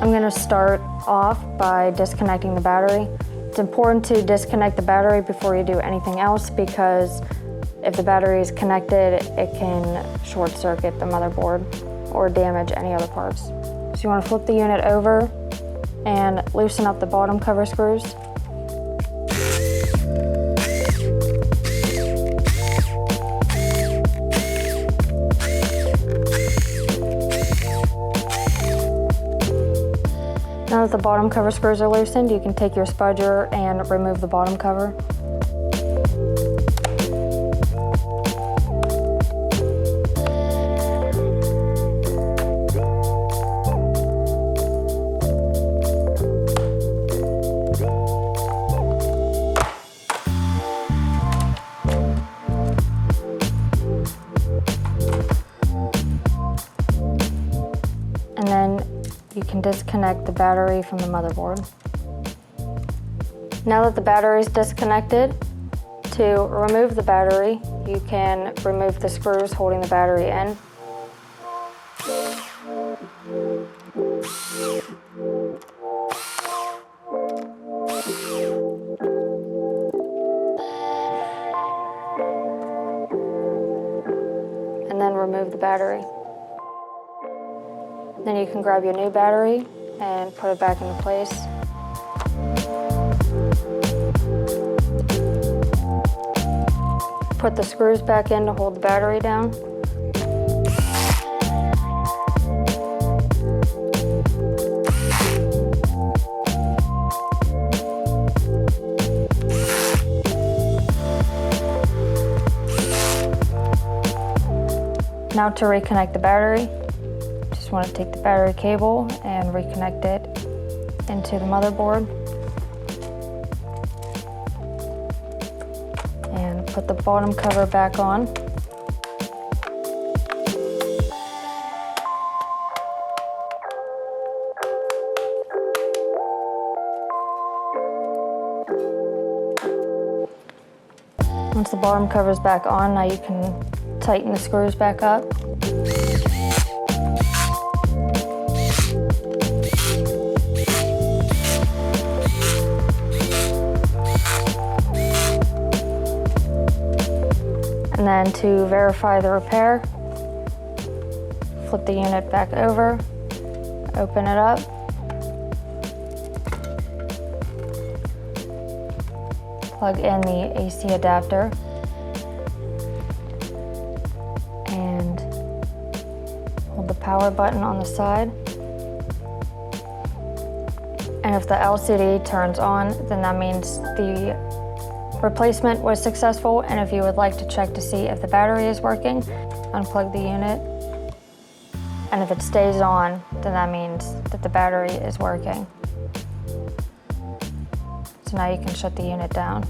I'm going to start off by disconnecting the battery. It's important to disconnect the battery before you do anything else because if the battery is connected, it can short circuit the motherboard or damage any other parts. So you want to flip the unit over and loosen up the bottom cover screws. Now that the bottom cover screws are loosened, you can take your spudger and remove the bottom cover. And then you can disconnect the battery from the motherboard. Now that the battery is disconnected, to remove the battery, you can remove the screws holding the battery in. And then remove the battery. Then you can grab your new battery and put it back into place. Put the screws back in to hold the battery down. Now to reconnect the battery. Just want to take the battery cable and reconnect it into the motherboard. And put the bottom cover back on. Once the bottom cover is back on, now you can tighten the screws back up. And then to verify the repair, flip the unit back over, open it up, plug in the AC adapter, and hold the power button on the side. And if the LCD turns on, then that means the replacement was successful, and if you would like to check to see if the battery is working, unplug the unit. And if it stays on, then that means that the battery is working. So now you can shut the unit down.